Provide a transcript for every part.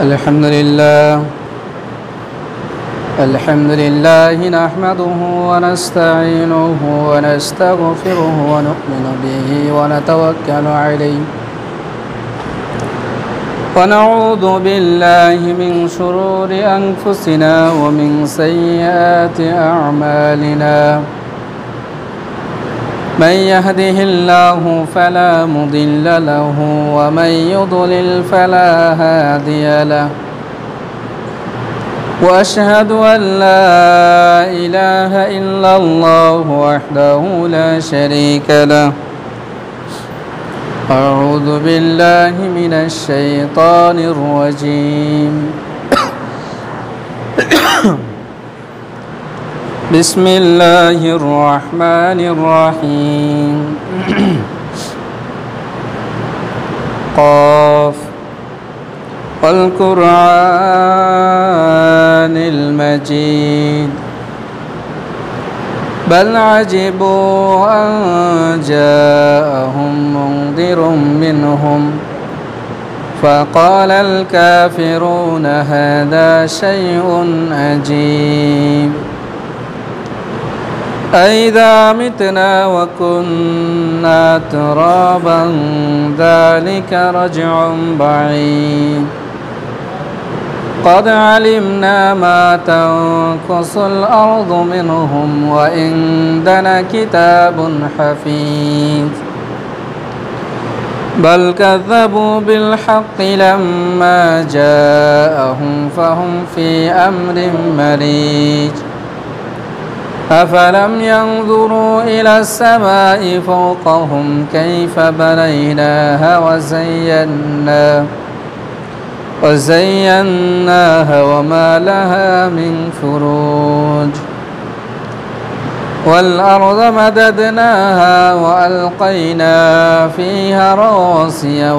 الحمد لله نحمده ونستعينه ونستغفره ونؤمن به ونتوكل عليه ونعوذ بالله من شرور أنفسنا ومن سيئات أعمالنا من يهده الله فلا مضل له ومن يضلل فلا هادي له وأشهد أن لا إله إلا الله وحده لا شريك له أعوذ بالله من الشيطان الرجيم بسم الله الرحمن الرحيم قاف والقرآن المجيد بل عجبوا أن جاءهم منذر منهم فقال الكافرون هذا شيء عجيب أإذا متنا وكنا ترابا ذلك رجع بعيد قد علمنا ما تنقص الأرض منهم وعندنا كتاب حفيظ بل كذبوا بالحق لما جاءهم فهم في أمر مريج أفلم ينظروا إلى السماء فوقهم كيف بنيناها وزيناها وما لها من فروج والأرض مددناها وألقينا فيها رواسي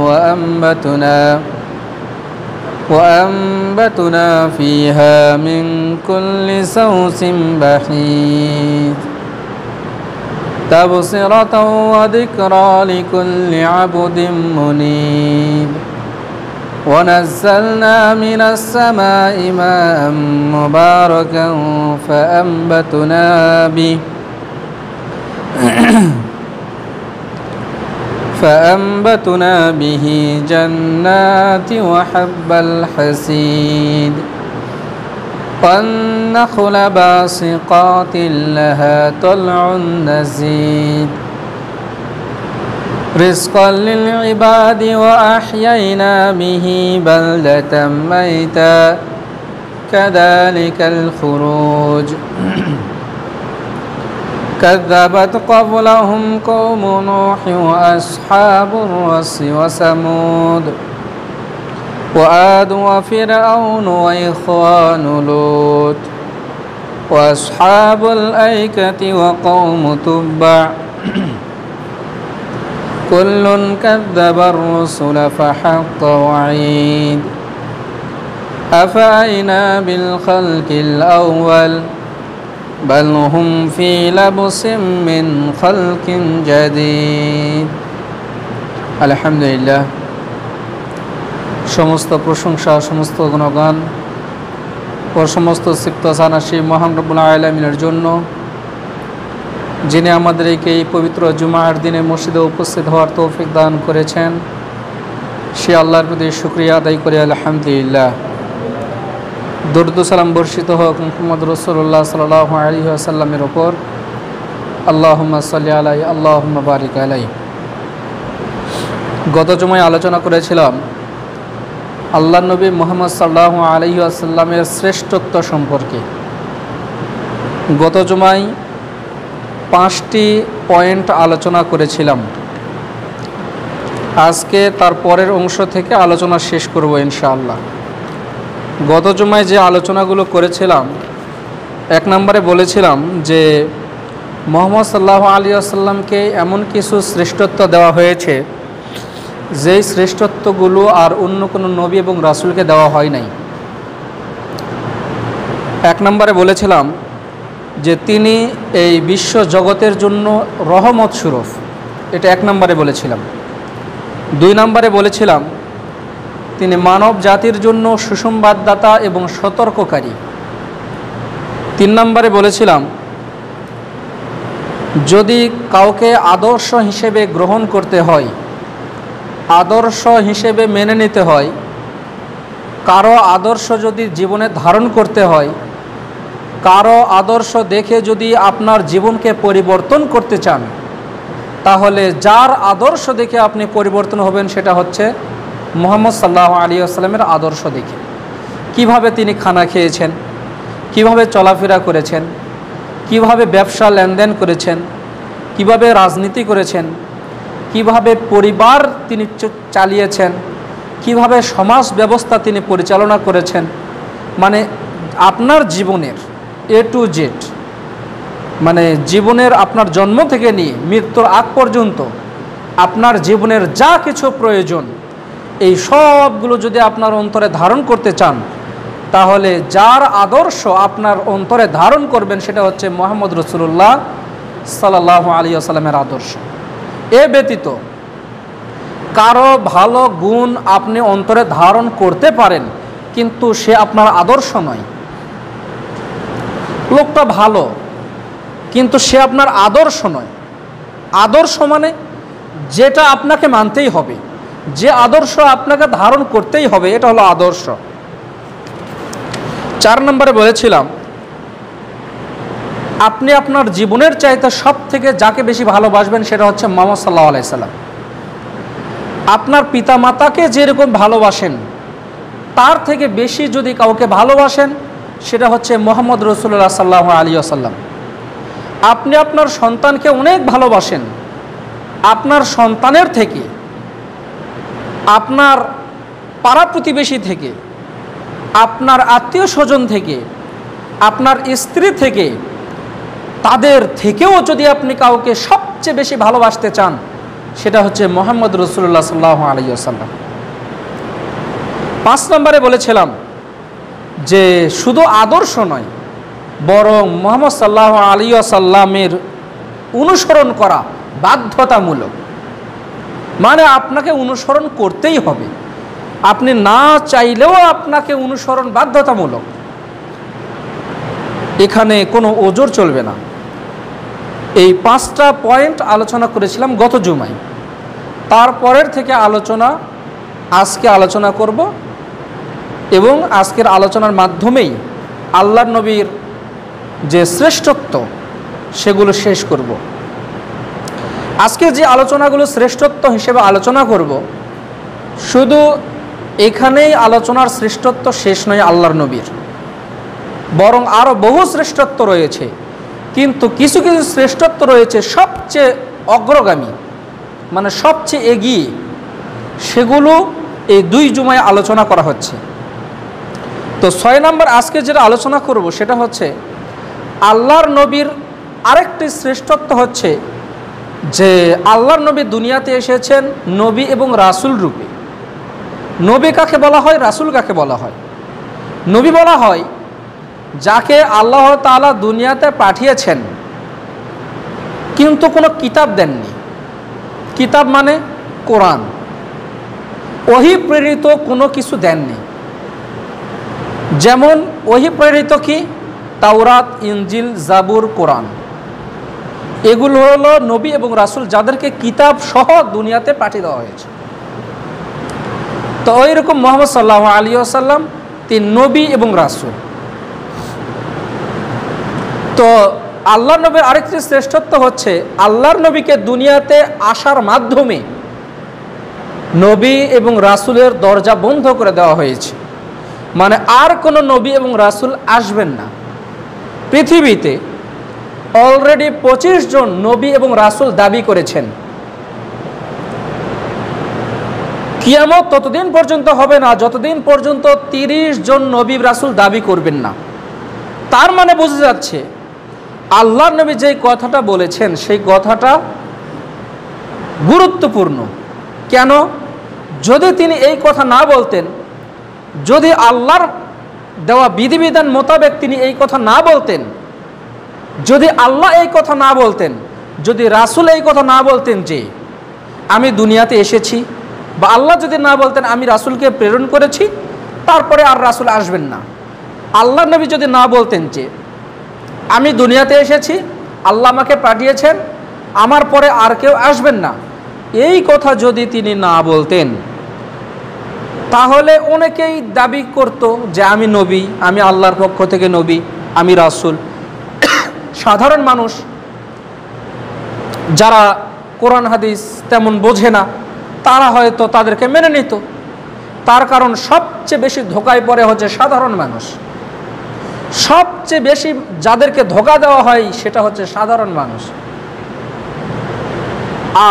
وأنبتنا فيها من كل زوج بحيث تبصرة وذكرى لكل عبد منيب ونزلنا من السماء ماء مباركا فأنبتنا به جنات وحب الحسيد والنخل باسقات لها طلع نزيد رزقا للعباد وأحيينا به بلدة ميتا كذلك الخروج كذبت قبلهم قوم نوح وأصحاب الرس وثمود وعاد وفرعون وإخوان لوط وأصحاب الأيكة وقوم تبع كل كذب الرسل فحق وعيد أفأينا بالخلق الأول بل هم في لبس من خلق جديد الحمد لله সমস্ত প্রশংসা সমস্ত গুণগান ও সমস্ত সিফত সানা সেই মহান রব্বুল আলামিনের জন্য যিনি আমাদেরকে এই পবিত্র জুমার দিনে মসজিদে উপস্থিত হওয়ার তৌফিক দান করেছেন সে আল্লাহর প্রতি শুকরিয়া আদায় করি আলহামদুলিল্লাহ দরুদ ও সালাম বর্ষিত হোক মুহাম্মদ রাসূলুল্লাহ সাল্লাল্লাহু আলাইহি ওয়াসাল্লামের উপর আল্লাহুম্মা সাল্লি আলাইহি আল্লাহুম্মা বারিক আলাইহি গত জুমায় আলোচনা করেছিলাম আল্লাহর নবী মুহাম্মদ সাল্লাল্লাহু আলাইহি ওয়াসাল্লামের শ্রেষ্ঠত্ব সম্পর্কে গত জুমায় 5টি পয়েন্ট আলোচনা করেছিলাম আজকে তার পরের অংশ থেকে আলোচনা শেষ করব ইনশাআল্লাহ গত জুমায় যে আলোচনাগুলো করেছিলাম 1 নম্বরে বলেছিলাম যে মুহাম্মদ সাল্লাল্লাহু আলাইহি ওয়াসাল্লামকে এমন কিছু শ্রেষ্ঠত্ব দেওয়া হয়েছে যেই শ্রেষ্ঠত্বগুলো আর অন্য কোনো নবী এবং রাসূলকে দেওয়া হয় নাই 1 নম্বরে বলেছিলাম যে তিনি এই বিশ্ব জগতের জন্য রহমত স্বরূপ, এটা 1 নম্বরে বলেছিলাম। 2 নম্বরে বলেছিলাম তিনি মানব জাতির জন্য সুসংবাদদাতা এবং সতর্ককারী। 3 নম্বরে বলেছিলাম, যদি কাউকে আদর্শ হিসেবে গ্রহণ করতে হয়, আদর্শ হিসেবে মেনে নিতে হয়, কারো আদর্শ যদি জীবনে ধারণ করতে হয়, কারো আদর্শ দেখে যদি আপনার জীবনকে পরিবর্তন করতে চান, তাহলে যার আদর্শ দেখে আপনি পরিবর্তন হবেন সেটা হচ্ছে মুহাম্মদ সাল্লাল্লাহু আলাইহি ওয়াসাল্লামের আদর্শ দেখে। কিভাবে তিনি খানা খেয়েছেন, কিভাবে চলাফেরা করেছেন, কিভাবে ব্যবসা লেনদেন করেছেন, কিভাবে রাজনীতি করেছেন, কিভাবে পরিবার তিনি চালিয়েছেন, কিভাবে সমাজ ব্যবস্থা তিনি পরিচালনা করেছেন, মানে আপনার জীবনের A to Z, মানে জীবনের আপনার জন্ম থেকে নিয়ে মৃত্যুর আগ পর্যন্ত আপনার জীবনের যা কিছু প্রয়োজন, এই সবগুলো যদি আপনার অন্তরে ধারণ করতে চান, তাহলে যার আদর্শ আপনার অন্তরে ধারণ করবেন সেটা হচ্ছে মুহাম্মদ রাসূলুল্লাহ সাল্লাল্লাহু আলাইহি ওয়াসাল্লামের আদর্শ। এ ব্যতীত কারো ভালো গুণ আপনি অন্তরে ধারণ করতে পারেন, কিন্তু সে আপনার আদর্শ নয়। লোকটা ভালো কিন্তু সে আপনার আদর্শ নয়। আদর্শ মানে যেটা আপনাকে মানতেই হবে, যে আদর্শ আপনাকে ধারণ করতেই হবে, এটা হলো আদর্শ। 4 নম্বরে বলেছিলাম, আপনি আপনার জীবনের চাইতে সব থেকে যাকে বেশি ভালোবাসবেন সেটা হচ্ছে মুহাম্মদ সাল্লাল্লাহু আলাইহি সাল্লাম। আপনার পিতামাতাকে যেরকম ভালোবাসেন তার থেকে বেশি যদি কাউকে ভালোবাসেন সেটা হচ্ছে মুহাম্মদ রাসূলুল্লাহ সাল্লাল্লাহু আলাইহি ওয়াসাল্লাম। আপনি আপনার সন্তানকে অনেক ভালোবাসেন, আপনার সন্তানের থেকে, আপনার পাড়া প্রতিবেশী থেকে, আপনার আত্মীয় স্বজন থেকে, আপনার স্ত্রী থেকে, তাদের থেকেও যদি আপনি কাউকে সবচেয়ে বেশি ভালোবাসতে চান সেটা হচ্ছে মুহাম্মদ রাসূলুল্লাহ সাল্লাল্লাহু আলাইহি ওয়াসাল্লাম। 5 নম্বরে বলেছিলাম যে শুধু আদর্শ নয়, বরং মুহাম্মদ সাল্লাল্লাহু আলাইহি ওয়াসাল্লামের অনুসরণ করা বাধ্যতামূলক। মানে আপনাকে অনুসরণ করতেই হবে, আপনি না চাইলেও আপনাকে অনুসরণ বাধ্যতামূলক। এখানে কোনো ওজোর চলবে না। এই 5টা পয়েন্ট আলোচনা করেছিলাম গত জুমায়। তারপরের থেকে আলোচনা আজকে আলোচনা করব এবং আজকের আলোচনার মাধ্যমেই আল্লাহর নবীর যে শ্রেষ্ঠত্ব সেগুলো শেষ করব। আজকে যে আলোচনাগুলো শ্রেষ্ঠত্ব হিসেবে আলোচনা করব, শুধু এখানেই আলোচনার শ্রেষ্ঠত্ব শেষ নয় আল্লাহর নবীর, বরং আরও বহু শ্রেষ্ঠত্ব রয়েছে। কিন্তু কিছু কিছু শ্রেষ্ঠত্ব রয়েছে সবচেয়ে অগ্রগামী, মানে সবচেয়ে এগিয়ে, সেগুলো এই 2 জুমায় আলোচনা করা হচ্ছে। তো 6 নম্বর আজকে যেটা আলোচনা করব সেটা হচ্ছে আল্লাহর নবীর আরেকটি শ্রেষ্ঠত্ব হচ্ছে যে আল্লাহর নবী দুনিয়াতে এসেছেন নবী এবং রাসূল রূপে। নবী কাকে বলা হয়, রাসূল কাকে বলা হয়? নবী বলা হয় যাকে আল্লাহ তাআলা দুনিয়াতে পাঠিয়েছেন কিন্তু কোনো কিতাব দেননি। কিতাব মানে কোরআন, ওহী প্রেরিত কোনো কিছু দেননি। যেমন ওহী প্রেরিত কি? তাওরাত, ইনজিল, জাবুর, কোরআন। এগুলো হলো নবী এবং রাসূল যাদেরকে কিতাব সহ দুনিয়াতে পাঠিয়ে দেওয়া হয়েছে। তো ওই রকম মুহাম্মদ সাল্লাল্লাহু আলাইহি ওয়াসাল্লাম তিনি নবী এবং রাসূল। তো আল্লাহর নবীর আরেকটি শ্রেষ্ঠত্ব হচ্ছে আল্লাহর নবীকে দুনিয়াতে আসার মাধ্যমে নবী এবং রাসূলের দরজা বন্ধ করে দেওয়া হয়েছে। মানে আর কোনো নবী এবং রাসূল আসবেন না। পৃথিবীতে অলরেডি 25 জন নবী এবং রাসূল দাবি করেছেন। কিয়ামত ততদিন পর্যন্ত হবে না যতদিন পর্যন্ত 30 জন নবী রাসূল দাবি করবেন না। তার মানে বোঝা যাচ্ছে আল্লাহর নবী যেই কথাটা বলেছেন সেই কথাটা গুরুত্বপূর্ণ। কেন? যদি তিনি এই কথা না বলতেন, যদি আল্লাহর দেওয়া বিধিবিধান মোতাবেক তিনি এই কথা না বলতেন, যদি আল্লাহ এই কথা না বলতেন, যদি রাসূল এই কথা না বলতেন যে আমি দুনিয়াতে এসেছি বা আল্লাহ যদি না বলতেন আমি রাসূলকে প্রেরণ করেছি, তারপরে আর রাসূল আসবেন না, আল্লাহ নবী যদি না বলতেন যে আমি দুনিয়াতে এসেছি, আল্লাহ আমাকে পাঠিয়েছেন, আমার পরে আর কেউ আসবেন না, এই কথা যদি তিনি না বলতেন, তাহলে অনেকেই দাবি করত যে আমি নবী, আমি আল্লাহর পক্ষ থেকে নবী, আমি রাসূল। সাধারণ মানুষ যারা কোরআন হাদিস তেমন বোঝে না, তারা হয়তো তাদেরকে মেনে নিত। তার কারণ সবচেয়ে বেশি ধোকায় পড়ে হচ্ছে সাধারণ মানুষ। সবচেয়ে বেশি যাদেরকে ধোকা দেওয়া হয় সেটা হচ্ছে সাধারণ মানুষ।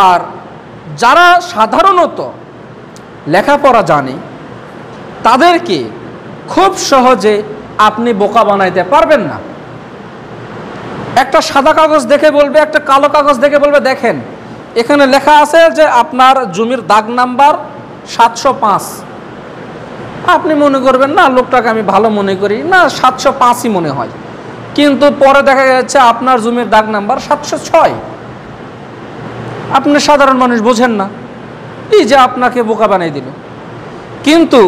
আর যারা সাধারণত লেখাপড়া জানে, তাদেরকে খুব সহজে আপনি বোকা বানাইতে পারবেন না। একটা সাদা কাগজ দেখে বলবে, একটা কালো কাগজ দেখে বলবে দেখেন এখানে লেখা আছে যে আপনার জমির দাগ নাম্বার 705। আপনি মনে করবেন না লোকটাকে আমি ভালো মনে করি না, 705ই মনে হয়, কিন্তু পরে দেখা যাচ্ছে আপনার জমির দাগ নাম্বার 706। আপনি সাধারণ মানুষ বোঝেন না, এই যে আপনাকে বোকা বানাই দিল। কিন্তু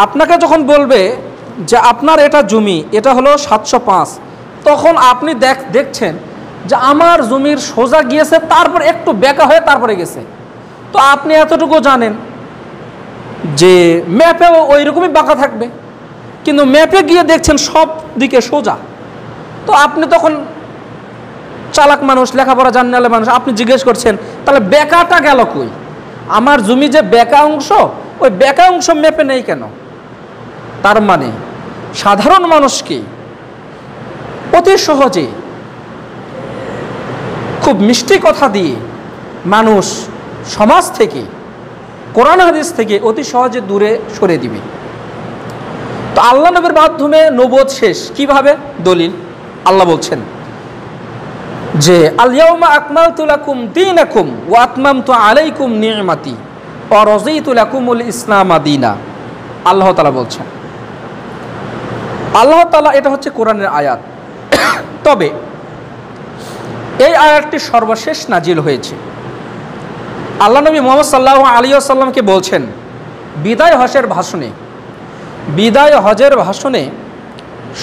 আপনাকে যখন বলবে যে আপনার এটা জমি, এটা হলো 705, তখন আপনি দেখছেন যে আমার জমির সোজা গিয়েছে, তারপর একটু বেঁকা হয়ে তারপরে গেছে। তো আপনি এতটুকু জানেন যে ম্যাপেও ওই রকমই বাঁকা থাকবে, কিন্তু ম্যাপে গিয়ে দেখছেন সব দিকে সোজা। তো আপনি তখন চালাক মানুষ, লেখাপড়া জানালে মানুষ, আপনি জিজ্ঞেস করছেন তাহলে বেঁকাটা গেল কই? আমার জমি যে বেঁকা অংশ, ওই বেঁকা অংশ ম্যাপে নেই কেন? তার মানে সাধারণ মানুষকে অতি সহজে খুব মিষ্টি কথা দিয়ে মানুষ সমাজ থেকে, কোরআন হাদিস থেকে অতি সহজে দূরে সরে দিবে। তো আল্লাহ নবীর মাধ্যমে নবুয়ত শেষ কিভাবে? দলিল আল্লাহ বলছেন যে আল ইয়াউমা আকমালতু লাকুম দীনাকুম ওয়া আতমামতু আলাইকুম নি'মাতি ওয়া রাযীতু লাকুমুল ইসলাম দীনা। আল্লাহ তাআলা বলছেন, আল্লাহ তাআলা, এটা হচ্ছে কোরআনের আয়াত। তবে এই আয়াতটি সর্বশেষ নাজিল হয়েছে। আল্লাহ নবী মুহাম্মদ সাল্লাল্লাহু আলাইহি ওয়াসাল্লামকে বলছেন বিদায় হজের ভাষণে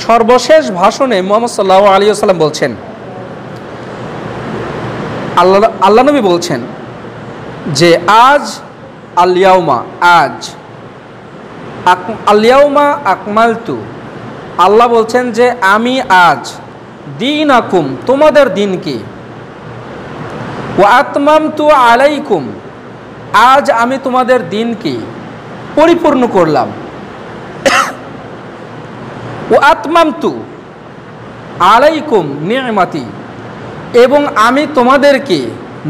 সর্বশেষ ভাষণে মুহাম্মদ সাল্লাল্লাহু আলাইহি ওয়াসাল্লাম বলছেন, আল্লাহ নবী বলছেন যে আজ আল ইয়াউমা আকমালতু, আল্লাহ বলছেন যে আমি আজ দীনাকুম, তোমাদের দিনকে, ওয়া আতমামতু আলাইকুম, আজ আমি তোমাদের দিনকে পরিপূর্ণ করলাম, ওয়া আতমামতু আলাইকুম নি'মাতি, এবং আমি তোমাদেরকে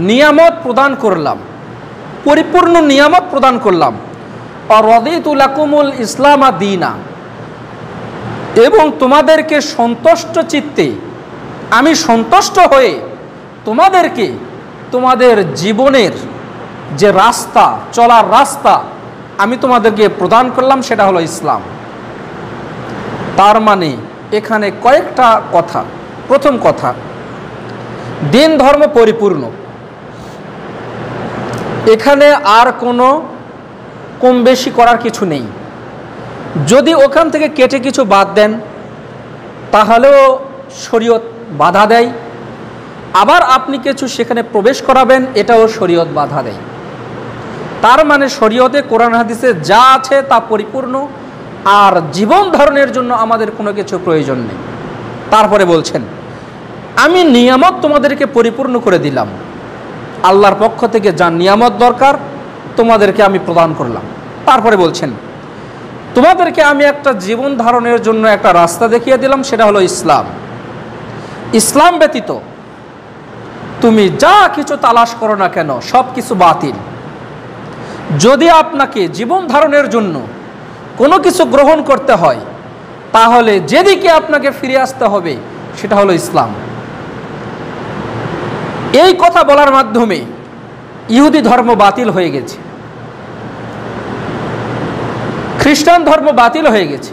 নিয়ামত প্রদান করলাম, পরিপূর্ণ নিয়ামত প্রদান করলাম, আর রাদিতু লাকুমুল ইসলাম দীনা, এবং তোমাদেরকে সন্তুষ্ট চিত্তে, আমি সন্তুষ্ট হয়ে তোমাদেরকে তোমাদের জীবনের যে রাস্তা, চলার রাস্তা আমি তোমাদেরকে প্রদান করলাম, সেটা হলো ইসলাম। তার মানে এখানে কয়েকটা কথা। প্রথম কথা, দিন ধর্ম পরিপূর্ণ, এখানে আর কোনো কম বেশি করার কিছু নেই। যদি ওখান থেকে কেটে কিছু বাদ দেন তাহলেও শরীয়ত বাধা দেয়, আবার আপনি কিছু সেখানে প্রবেশ করাবেন, এটাও শরীয়ত বাধা দেয়। তার মানে শরীয়তে, কোরআন হাদিসে যা আছে তা পরিপূর্ণ, আর জীবন ধারণের জন্য আমাদের কোনো কিছু প্রয়োজন নেই। তারপরে বলছেন আমি নিয়ামত তোমাদেরকে পরিপূর্ণ করে দিলাম, আল্লাহর পক্ষ থেকে যা নিয়ামত দরকার তোমাদেরকে আমি প্রদান করলাম। তারপরে বলছেন তোমাদেরকে আমি একটা জীবন ধারণের জন্য একটা রাস্তা দেখিয়ে দিলাম, সেটা হলো ইসলাম। ইসলাম ব্যতীত তুমি যা কিছু তালাশ করো না কেন সব কিছু বাতিল। যদি আপনাকে জীবন ধারণের জন্য কোনো কিছু গ্রহণ করতে হয়, তাহলে যেদিকে আপনাকে ফিরে আসতে হবে সেটা হলো ইসলাম। এই কথা বলার মাধ্যমে ইহুদি ধর্ম বাতিল হয়ে গেছে, খ্রিস্টান ধর্ম বাতিল হয়ে গেছে,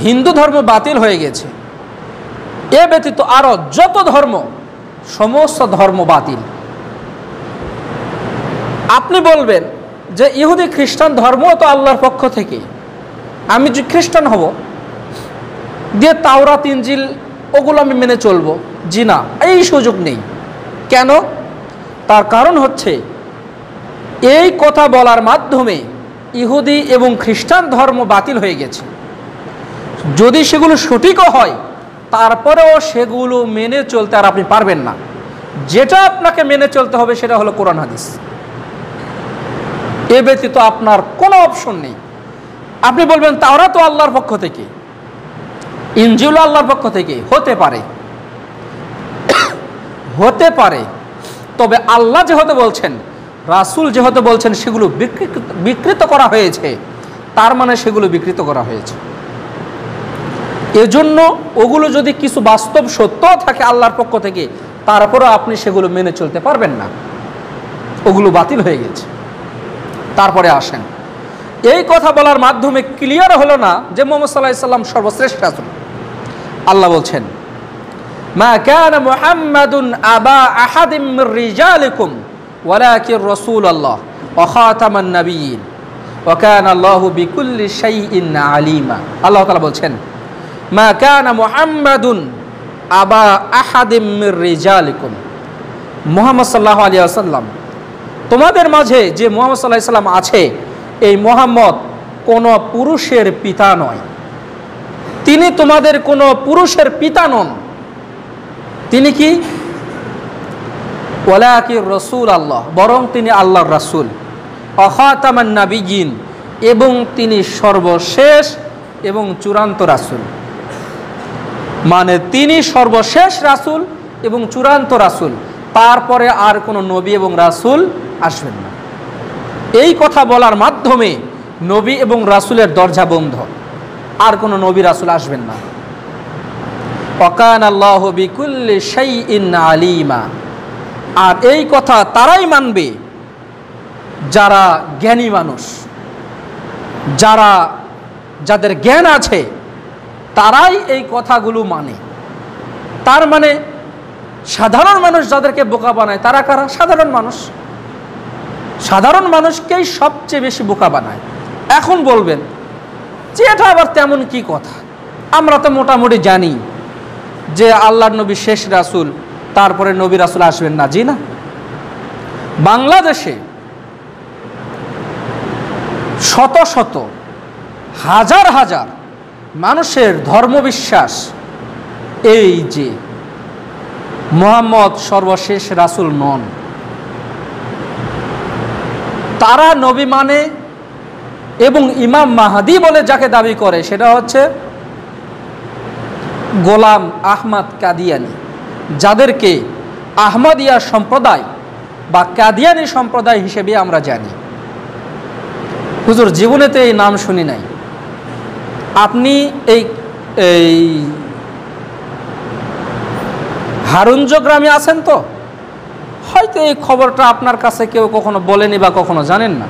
হিন্দু ধর্ম বাতিল হয়ে গেছে, এ ব্যতীত আরো যত ধর্ম, সমস্ত ধর্ম বাতিল। আপনি বলবেন যে ইহুদি খ্রিস্টান ধর্ম তো আল্লাহর পক্ষ থেকে, আমি যে খ্রিস্টান হব দিয়ে তাওরাত ইনজিল ওগুলো আমি মেনে চলবো, জি না, এই সুযোগ নেই। কেন? তার কারণ হচ্ছে এই কথা বলার মাধ্যমে ইহুদি এবং খ্রিস্টান ধর্ম বাতিল হয়ে গেছে। যদি সেগুলো সঠিকও হয় তারপরেও সেগুলো মেনে চলতে আর আপনি পারবেন না। যেটা আপনাকে মেনে চলতে হবে সেটা হলো কোরআন হাদিস, এ ব্যতীত আপনার কোনো অপশন নেই। আপনি বলবেন তাওরাত তো আল্লাহর পক্ষ থেকে, ইনজিল আল্লাহর পক্ষ থেকে, হতে পারে হতে পারে, তবে আল্লাহ যেহেতু বলছেন, রাসূল যেহেতু বলছেন সেগুলো বিকৃত করা হয়েছে, তার মানে সেগুলো বিকৃত করা হয়েছে। এজন্য ওগুলো যদি কিছু বাস্তব সত্য থাকে আল্লাহর পক্ষ থেকে, তারপরও আপনি সেগুলো মেনে চলতে পারবেন না, ওগুলো বাতিল হয়ে গেছে। তারপরে আসেন, এই কথা বলার মাধ্যমে ক্লিয়ার হলো না যে মুহাম্মদ সাল্লাল্লাহু আলাইহি ওয়াসাল্লাম সর্বশ্রেষ্ঠ রাসূল। আল্লাহ বলছেন, মা কানা মুহাম্মাদুন আবা আহাদিম মির রিজালিকুম ওয়ালাকিন রাসূলুল্লাহ ওয়া খাতামান নাবিয়্যিন ওয়া কানা আল্লাহু বিকুল্লি শাইইন আলিমা। আল্লাহ তাআলা বলছেন, মা কানা মুহাম্মাদুন আবা আহাদিম মির রিজালিকুম, মুহাম্মদ সাল্লাল্লাহু আলাইহি ওয়াসাল্লাম, তোমাদের মাঝে যে মুহাম্মদ সাল্লাল্লাহু আলাইহি ওয়াসাল্লাম আছে, এই মুহাম্মদ কোনো পুরুষের পিতা নয়। তিনি তোমাদের কোনো পুরুষের পিতা নন। তিনি কি? ওয়ালাকিন রাসূল আল্লাহ, বরং তিনি আল্লাহর রাসূল। ওয়া খাতামান নাবিয়্যিন, এবং তিনি সর্বশেষ এবং চূড়ান্ত রাসূল। মানে তিনি সর্বশেষ রাসূল এবং চূড়ান্ত রাসূল, তারপরে আর কোনো নবী এবং রাসূল আসবেন না। এই কথা বলার মাধ্যমে নবী এবং রাসূলের দরজা বন্ধ, আর কোনো নবী রাসূল আসবেন না। ওয়া কানা আল্লাহু বিকুল্লি শাইইন আলিমা। আর এই কথা তারাই মানবে যারা জ্ঞানী মানুষ, যাদের জ্ঞান আছে, তারাই এই কথাগুলো মানে। তার মানে সাধারণ মানুষ যাদেরকে বোকা বানায় তারা কারা? সাধারণ মানুষ। সাধারণ মানুষকেই সবচেয়ে বেশি বোকা বানায়। এখন বলবেন যে এটা আবার তেমন কি কথা, আমরা তো মোটামুটি জানি যে আল্লাহর নবী শেষ রাসূল, তারপরে নবী রাসূল আসবেন না। জি না, বাংলাদেশে শত শত হাজার হাজার মানুষের ধর্মবিশ্বাস এই যে মুহাম্মদ সর্বশেষ রাসূল নন। তারা নবী মানে এবং ইমাম মাহদী বলে যাকে দাবি করে, সেটা হচ্ছে গোলাম আহমদ কাদিয়ানি, যাদেরকে আহমদিয়া সম্প্রদায় বা কাদিয়ানি সম্প্রদায় হিসেবে আমরা জানি। হুজুর জীবনেতে এই নাম শুনি নাই। আপনি এই হারুঞ্জ গ্রামে আছেন তো, হয়তো এই খবরটা আপনার কাছে কেউ কখনো বলেনি বা কখনো জানেন না।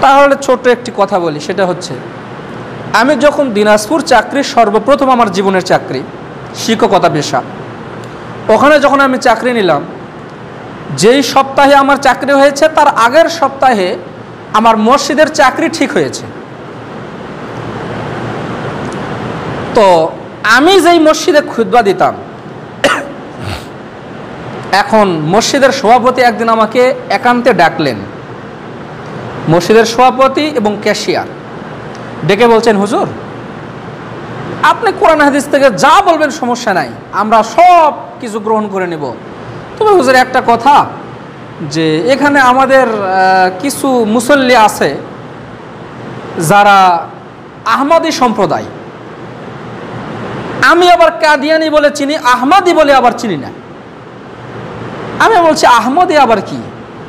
তাহলে ছোট একটি কথা বলি, সেটা হচ্ছে আমি যখন দিনাজপুর চাকরি, সর্বপ্রথম আমার জীবনের চাকরি শিক্ষকতা পেশা, ওখানে যখন আমি চাকরি নিলাম, যেই সপ্তাহে আমার চাকরি হয়েছে তার আগের সপ্তাহে আমার মসজিদের চাকরি ঠিক হয়েছে। তো আমি যেই মসজিদে খুতবা দিতাম, এখন মসজিদের সভাপতি একদিন আমাকে একান্তে ডাকলেন, মসজিদের সভাপতি এবং ক্যাশিয়ার ডেকে বলছেন, হুজুর আপনি কোরআন হাদিস থেকে যা বলবেন সমস্যা নাই, আমরা সব কিছু গ্রহণ করে নেব, তবে হুজুর একটা কথা, যে এখানে আমাদের কিছু মুসল্লি আছে যারা আহমদী সম্প্রদায়, আমি আবার কাদিয়ানি বলে চিনি, আহমদী বলে আবার চিনি না। আমি বলছি আহমদী আবার কি?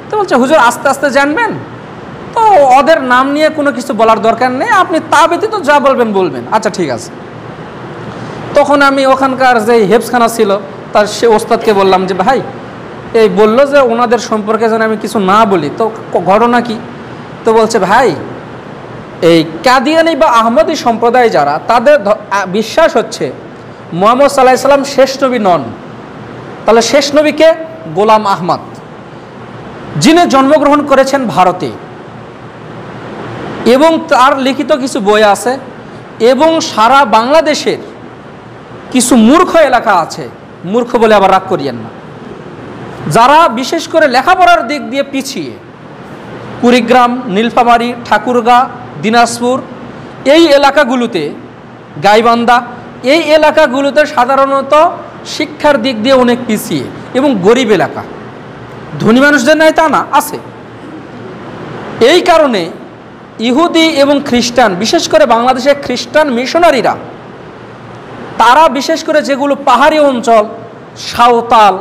তো বলছে, হুজুর আস্তে আস্তে জানবেন, তো ওদের নাম নিয়ে কোনো কিছু বলার দরকার নেই, আপনি তা ব্যতীত যা বলবেন বলবেন। আচ্ছা ঠিক আছে। তখন আমি ওখানকার যে হেফসখানা ছিল তার সে ওস্তাদকে বললাম যে ভাই, এই বললো যে ওনাদের সম্পর্কে যেন আমি কিছু না বলি, তো ঘটনা কি? তো বলছে, ভাই এই কাদিয়ানি বা আহমদী সম্প্রদায় যারা, তাদের বিশ্বাস হচ্ছে মুহাম্মদ সাল্লাল্লাহু আলাইহি ওয়াসাল্লাম শেষ নবী নন। তাহলে শেষ নবী কে? গোলাম আহমদ। যিনি জন্মগ্রহণ করেছেন ভারতে এবং তার লিখিত কিছু বই আছে, এবং সারা বাংলাদেশের কিছু মূর্খ এলাকা আছে, মূর্খ বলে আবার রাগ করিয়েন না, যারা বিশেষ করে লেখাপড়ার দিক দিয়ে পিছিয়ে, কুড়িগ্রাম, নীলফামারী, ঠাকুরগাঁ, দিনাজপুর এই এলাকাগুলোতে, গাইবান্ধা এই এলাকাগুলোতে সাধারণত শিক্ষার দিক দিয়ে অনেক পিছিয়ে এবং গরিব এলাকা, ধনী মানুষদের নাই তা না, আছে। এই কারণে ইহুদি এবং খ্রিস্টান, বিশেষ করে বাংলাদেশের খ্রিস্টান মিশনারিরা, তারা বিশেষ করে যেগুলো পাহাড়ি অঞ্চল, সাঁওতাল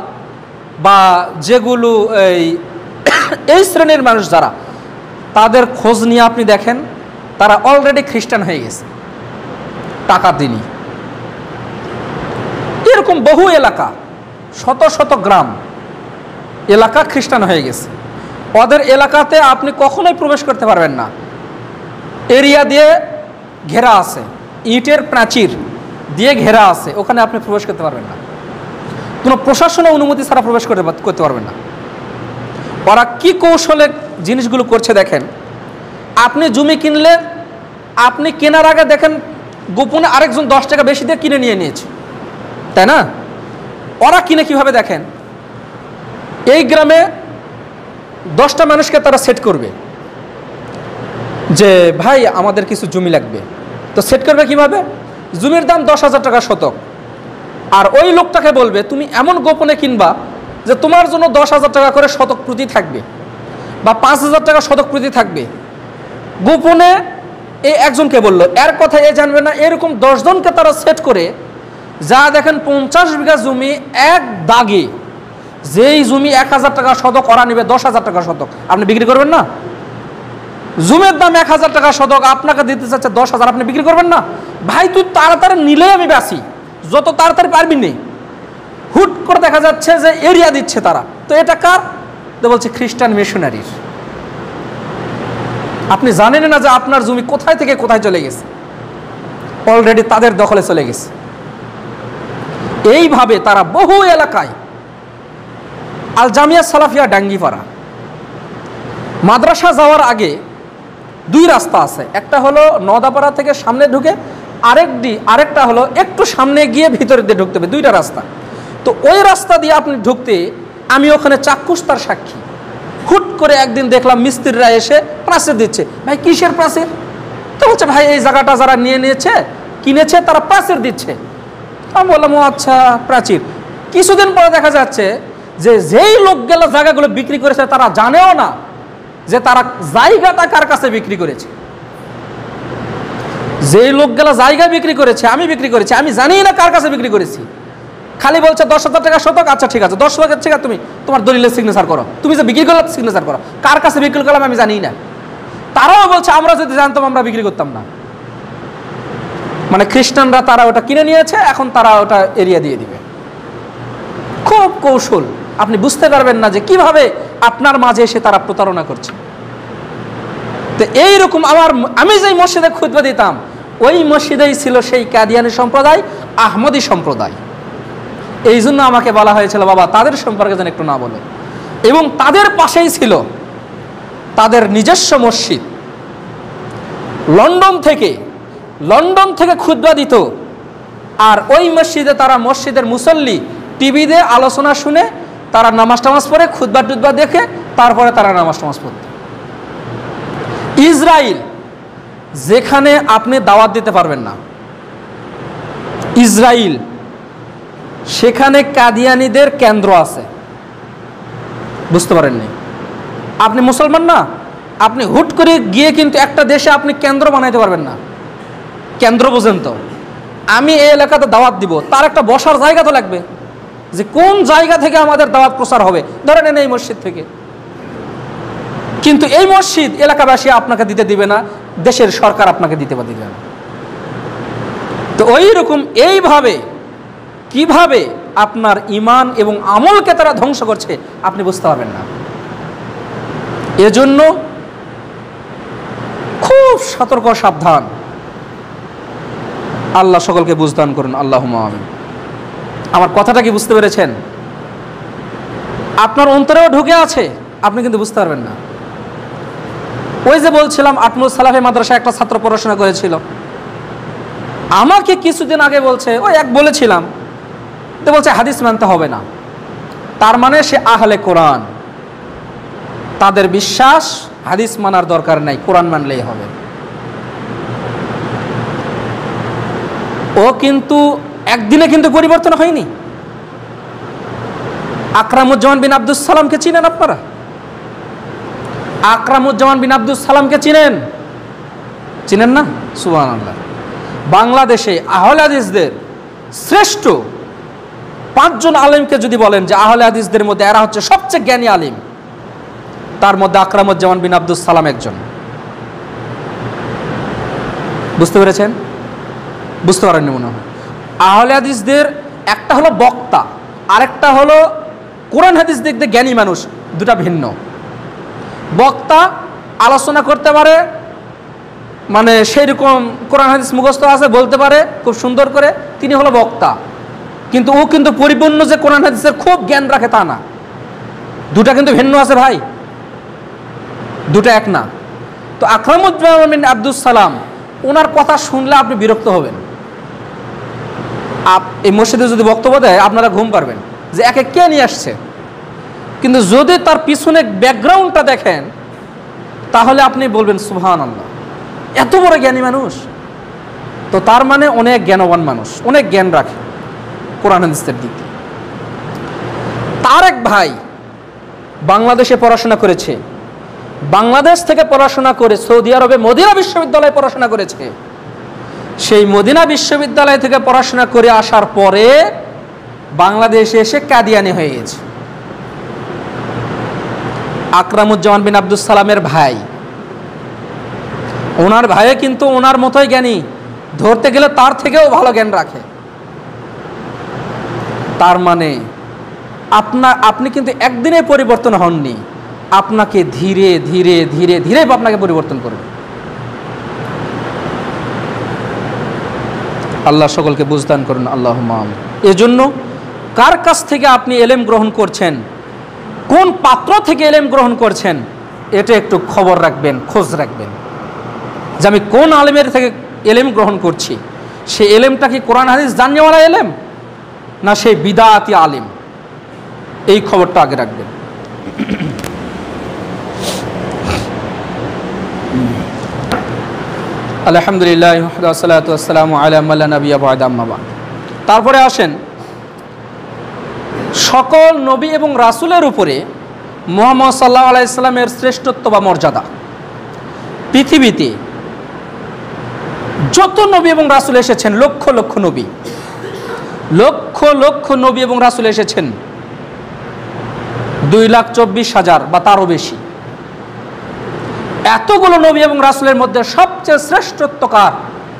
বা যেগুলো এই শ্রেণীর মানুষ যারা, তাদের খোঁজ নিয়ে আপনি দেখেন তারা অলরেডি খ্রিস্টান হয়ে গেছে টাকা দিনই। এরকম বহু এলাকা, শত শত গ্রাম এলাকা খ্রিস্টান হয়ে গেছে। ওদের এলাকাতে আপনি কখনোই প্রবেশ করতে পারবেন না, এরিয়া দিয়ে ঘেরা আছে, ইটের প্রাচীর দিয়ে ঘেরা আছে, ওখানে আপনি প্রবেশ করতে পারবেন না, কোনো প্রশাসনের অনুমতি ছাড়া প্রবেশ করতে পারবেন না। ওরা কি কৌশলে জিনিসগুলো করছে দেখেন। আপনি জমি কিনলে, আপনি কেনার আগে দেখেন গোপনে আরেকজন 10 টাকা বেশি দিয়ে কিনে নিয়ে নিয়েছে, তাই না? ওরা কিনে কিভাবে দেখেন, এই গ্রামে 10টা মানুষকে তারা সেট করবে যে ভাই আমাদের কিছু জমি লাগবে, তো সেট করবে কিভাবে? জমির দাম 10,000 টাকা শতক, আর ওই লোকটাকে বলবে তুমি এমন গোপনে কিনবা যে তোমার জন্য 10,000 টাকা করে শতক প্রতি থাকবে বা 5,000 টাকা শতক প্রতি থাকবে। গোপনে এই একজনকে বললো, এর কথা এ জানবে না, এরকম 10 জনকে তারা সেট করে, যা দেখেন 50 বিঘা জমি এক দাগে, যেই জমি 1,000 টাকা শতক, ওরা নেবে 10,000 টাকা শতক, আপনি বিক্রি করবেন না? জমির দাম 1,000 টাকা শতক, আপনাকে দিতে চাচ্ছে 10,000, আপনি বিক্রি করবেন না? ভাই তুই তাড়াতাড়ি নিলে আমি বেশি, যত তাড়াতাড়ি পারবি নেই। হুট করে দেখা যাচ্ছে যে এরিয়া দিচ্ছে তারা, তো এটা কার? তো বলছে খ্রিস্টান মিশনারির। আপনি জানেন না যে আপনার জমি কোথায় থেকে কোথায় চলে গেছে, অলরেডি তাদের দখলে চলে গেছে। এইভাবে তারা বহু এলাকায়, আল জামিয়া সালাফিয়া ডাঙ্গিপাড়া মাদ্রাসা যাওয়ার আগে 2 রাস্তা আছে, একটা হলো নদাপাড়া থেকে সামনে ঢুকে, আরেকটা হলো একটু সামনে গিয়ে ভিতরে দিয়ে ঢুকতে হবে, 2টা রাস্তা। তো ওই রাস্তা দিয়ে আপনি ঢুকতে, আমি ওখানে চাক্ষুষ তার সাক্ষী, হুট করে একদিন দেখলাম মিস্ত্রিরা এসে প্রাচীর দিচ্ছে। ভাই কিসের প্রাচীর? তো বলছে ভাই এই জায়গাটা যারা কিনেছে তারা প্রাচীর দিচ্ছে। আমি বললাম ও আচ্ছা প্রাচীর। কিছুদিন পরে দেখা যাচ্ছে যে যেই লোকগুলো জায়গাগুলো বিক্রি করেছে তারা জানেও না যে তারা জায়গাটা কার কাছে বিক্রি করেছে। যেই লোকগুলো জায়গা বিক্রি করেছে, আমি বিক্রি করেছি, আমি জানি না কার কাছে বিক্রি করেছি। খালি বলছে 10,000 টাকা শতক, আচ্ছা ঠিক আছে 10,000 টাকা তুমি তোমার দলিলে সিগনেচার করো, তুমি যে বিক্রি করলে সিগনেচার করো, কার কাছে বিক্রি করলাম আমি জানি না। তারাও বলছে আমরা যদি জানতাম আমরা বিক্রি করতাম না। মানে খ্রিস্টানরা তারা ওটা কিনে নিয়েছে, এখন তারা ওটা এরিয়া দিয়ে দিবে। খুব কৌশল, আপনি বুঝতে পারবেন না যে কিভাবে আপনার মাঝে এসে তারা প্রতারণা করছে। তো এইরকম আমি যেই মসজিদে খুতবা দিতাম, ওই মসজিদেই ছিল সেই কাদিয়ানী সম্প্রদায়, আহমদী সম্প্রদায়। এই জন্য আমাকে বলা হয়েছিল বাবা তাদের সম্পর্কে যেন একটু না বলো। এবং তাদের পাশেই ছিল তাদের নিজস্ব মসজিদ, লন্ডন থেকে খুতবা দিত। আর ওই মসজিদে তারা মসজিদের মুসল্লি টিভিতে আলোচনা শুনে তারা নামাজ টামাজ পড়ে, খুতবা টুতবা দেখে তারপরে তারা নামাজ টামাজ পড়ত। ইসরায়েল, যেখানে আপনি দাওয়াত দিতে পারবেন না, ইসরায়েল সেখানে কাদিয়ানীদের কেন্দ্র আছে। বুঝতে পারেননি? আপনি মুসলমান না, আপনি হুট করে গিয়ে কিন্তু একটা দেশে আপনি কেন্দ্র বানাইতে পারবেন না। কেন্দ্র বোঝেন তো, আমি এই এলাকাতে দাওয়াত দিব, তার একটা বসার জায়গা তো লাগবে, যে কোন জায়গা থেকে আমাদের দাওয়াত প্রচার হবে। ধরে নেন এই মসজিদ থেকে, কিন্তু এই মসজিদ এলাকাবাসী আপনাকে দিতে দিবে না, দেশের সরকার আপনাকে দিতে দিবে না। তো ওই রকম এইভাবে কিভাবে আপনার ঈমান এবং আমলকে তারা ধ্বংস করছে আপনি বুঝতে পারবেন না। এজন্য খুব সতর্ক, সাবধান। আল্লাহ সকলকে বুঝদান করুন, আল্লাহুম্মা আমিন। আমার কথাটা কি বুঝতে পেরেছেন? আপনার অন্তরেও ঢুকে আছে আপনি কিন্তু বুঝতে পারবেন না। ওই যে বলছিলাম আটমুল সালাফি মাদ্রাসায় একটা ছাত্র পড়াশোনা করেছিল, আমাকে কিছুদিন আগে বলছে, ওই এক বলেছিলাম তো, বলছে হাদিস মানতে হবে না। তার মানে সে আহলে কোরআন, তাদের বিশ্বাস হাদিস মানার দরকার নাই, কোরআন মানলেই হবে। ও কিন্তু একদিনে কিন্তু পরিবর্তন হয়নি। আকরামুজ্জামান বিন আব্দুস সালামকে চিনেন আপনারা? আকরামুজ্জামান বিন আব্দুস সালামকে চিনেন? চিনেন না? সুবহানাল্লাহ। বাংলাদেশে আহলে হাদিসদের শ্রেষ্ঠ 5 জন আলেমকে যদি বলেন যে আহলে হাদিসদের মধ্যে এরা হচ্ছে সবচেয়ে জ্ঞানী আলেম, তার মধ্যে আকরামুজ্জামান বিন আব্দুস সালাম একজন। বুঝতে পেরেছেন? বুঝতে পারেননি মনে হয়। আহলে হাদিসদের একটা হলো বক্তা, আরেকটা হলো কোরআন হাদিস দেখতে জ্ঞানী মানুষ, দুটা ভিন্ন। বক্তা আলোচনা করতে পারে, মানে সেই রকম কোরআন হাদিস মুখস্থ আছে, বলতে পারে খুব সুন্দর করে, তিনি হলো বক্তা। কিন্তু ও কিন্তু পরিপূর্ণ যে কোরআন হাদিসের খুব জ্ঞান রাখে তা না। দুটা কিন্তু ভিন্ন আছে ভাই, দুটা এক না। তো আকরামুজ্জামান বিন আব্দুস সালাম, ওনার কথা শুনলে আপনি বিরক্ত হবেন। এই মসজিদে যদি বক্তব্য দেয় আপনারা ঘুম পারবেন যে একে কে নিয়ে আসছে। কিন্তু যদি তার পিছনে ব্যাকগ্রাউন্ডটা দেখেন তাহলে আপনি বলবেন সুবহানাল্লাহ, এত বড় জ্ঞানী মানুষ। তো তার মানে অনেক জ্ঞানবান মানুষ, অনেক জ্ঞান রাখে কোরআন হাদিসের দিক দিয়ে। তার এক ভাই বাংলাদেশে পড়াশোনা করেছে, বাংলাদেশ থেকে পড়াশোনা করে সৌদি আরবে মদিনা বিশ্ববিদ্যালয়ে পড়াশোনা করেছে। সেই মদিনা বিশ্ববিদ্যালয় থেকে পড়াশোনা করে আসার পরে বাংলাদেশে এসে কাদিয়ানি হয়ে গেছে। আকরামুজ্জামান বিন আব্দুস সালামের ভাই, ওনার ভাইও কিন্তু ওনার মতোই জ্ঞানী, ধরতে গেলে তার থেকেও ভালো জ্ঞান রাখে। তার মানে আপনি কিন্তু একদিনে পরিবর্তন হননি, আপনাকে ধীরে ধীরে ধীরে ধীরে আপনাকে পরিবর্তন করবে। আল্লাহ সকলকে বুঝদান করুন, আল্লাহুম্মা আমিন। এজন্য কার কাছ থেকে আপনি এলেম গ্রহণ করছেন, কোন পাত্র থেকে এলেম গ্রহণ করছেন, এটা একটু খবর রাখবেন, খোঁজ রাখবেন যে আমি কোন আলেমের থেকে এলেম গ্রহণ করছি। সে এলেমটা কি কোরআন হাদিস জাননেওয়ালা এলেম, না সেই বিদআতি আলেম, এই খবরটা আগে রাখবেন। আলহামদুলিল্লাহ ওয়াসসালাতু ওয়াসসালামু আলা মান লা নাবিয়্যা বা'দা, আম্মা বা'দ। তারপরে আসেন, সকল নবী এবং রাসূলের উপরে মুহাম্মদ সাল্লাল্লাহু আলাইহি সাল্লামের শ্রেষ্ঠত্ব বা মর্যাদা। পৃথিবীতে যত নবী এবং রাসূল এসেছেন, লক্ষ লক্ষ নবী, লক্ষ লক্ষ নবী এবং রাসূল এসেছেন, 2,24,000 বা তারও বেশি। এতগুলো নবী এবং রাসূলের মধ্যে সবচেয়ে শ্রেষ্ঠত্বকার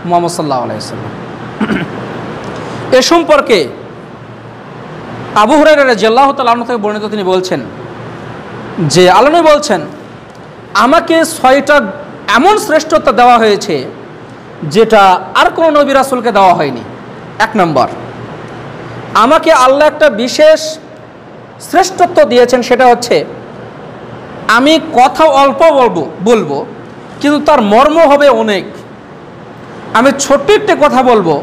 মুহাম্মদ সাল্লাল্লাহু আলাইহি সাল্লাম। এ সম্পর্কে আবু হুরায়রা রাদিয়াল্লাহু তাআলা আনহু থেকে বর্ণিত, তিনি বলছেন যে আল্লাহ নবী বলছেন, আমাকে 6টা এমন শ্রেষ্ঠত্ব দেওয়া হয়েছে যেটা আর কোনো নবী রাসূলকে দেওয়া হয়নি। 1 নম্বর, আমাকে আল্লাহ একটা বিশেষ শ্রেষ্ঠত্ব দিয়েছেন, সেটা হচ্ছে আমি কথা অল্প বলবো কিন্তু তার মর্ম হবে অনেক। আমি ছোট্ট একটা কথা বলবো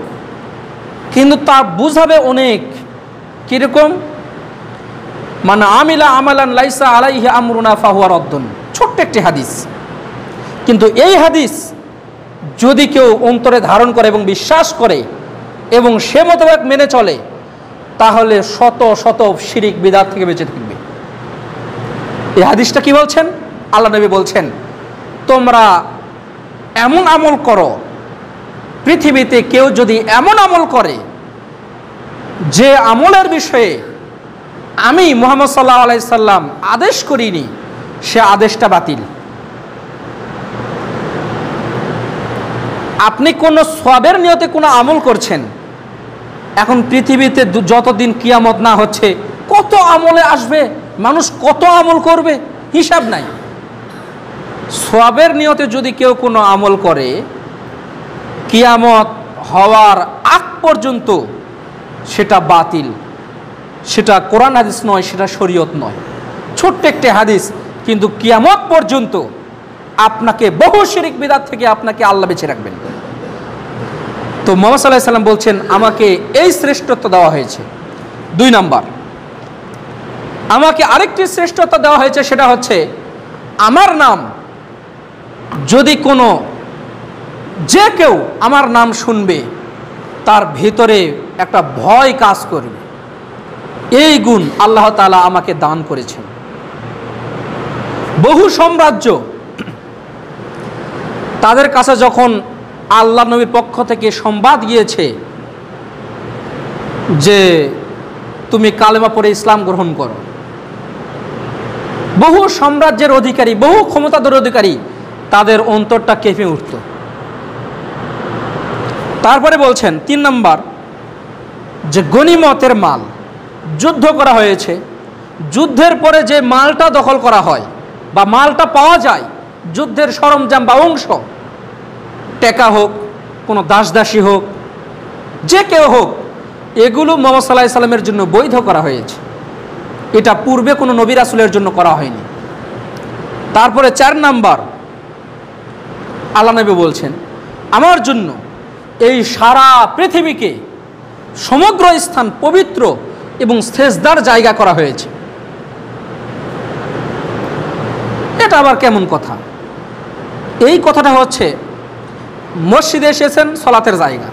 কিন্তু তা বুঝাবে অনেক। কীরকম? মানে আমিলা আমালান লাইসা আলাইহি আমরুনা ফাহুয়া রদ্দুন, ছোট্ট একটি হাদিস, কিন্তু এই হাদিস যদি কেউ অন্তরে ধারণ করে এবং বিশ্বাস করে এবং সে মোতাবেক মেনে চলে, তাহলে শত শত শিরিক বিদআত থেকে বেঁচে থাকবে। এই হাদিসটা কি বলছেন? আল্লাহ নবী বলছেন, তোমরা এমন আমল করো, পৃথিবীতে কেউ যদি এমন আমল করে যে আমলের বিষয়ে আমি মুহাম্মদ সাল্লাল্লাহু আলাইহি সাল্লাম আদেশ করিনি, সে আদেশটা বাতিল। আপনি কোনো সওয়াবের নিয়তে কোনো আমল করছেন, এখন পৃথিবীতে যতদিন কিয়ামত না হচ্ছে কত আমলে আসবে, মানুষ কত আমল করবে, হিসাব নাই। সওয়াবের নিয়তে যদি কেউ কোনো আমল করে, কিয়ামত হওয়ার আগ পর্যন্ত সেটা বাতিল, সেটা কোরআন হাদিস নয়, সেটা শরীয়ত নয়। ছোট্ট একটি হাদিস কিন্তু কিয়ামত পর্যন্ত আপনাকে বহু শিরিক বিদআত থেকে আপনাকে আল্লাহ বেঁচে রাখবেন। তো মুহাম্মদ সাল্লাল্লাহু আলাইহি সাল্লাম বলছেন আমাকে এই শ্রেষ্ঠত্ব দেওয়া হয়েছে। 2 নাম্বার, আমাকে আরেকটি শ্রেষ্ঠত্ব দেওয়া হয়েছে, সেটা হচ্ছে আমার নাম যদি কোনো যে কেউ আমার নাম শুনবে তার ভিতরে একটা ভয় কাজ করবে, এই গুণ আল্লাহ তাআলা আমাকে দান করেছেন। বহু সাম্রাজ্য তাদের কাছে যখন আল্লাহ নবীর পক্ষ থেকে সংবাদ গিয়েছে যে তুমি কালেমা পড়ে ইসলাম গ্রহণ করো, বহু সাম্রাজ্যের অধিকারী, বহু ক্ষমতাধর অধিকারী, তাদের অন্তরটা কেঁপে উঠত। তারপরে বলছেন 3 নাম্বার, যে গনিমতের মাল, যুদ্ধ করা হয়েছে, যুদ্ধের পরে যে মালটা দখল করা হয় বা মালটা পাওয়া যায়, যুদ্ধের সরঞ্জাম বা অংশ, টাকা হোক, কোনো দাসদাসী হোক, যে কেউ হোক, এগুলো মুহাম্মদ সাল্লাল্লাহু আলাইহি সাল্লামের জন্য বৈধ করা হয়েছে। এটা পূর্বে কোনো নবী রাসূলের জন্য করা হয়নি। তারপরে 4 নাম্বার, আল্লাহ নবী বলছেন আমার জন্য এই সারা পৃথিবীকে, সমগ্র স্থান পবিত্র এবং সেজদার জায়গা করা হয়েছে। এটা আবার কেমন কথা? এই কথাটা হচ্ছে মসজিদে এসেছেন, সলাতের জায়গা,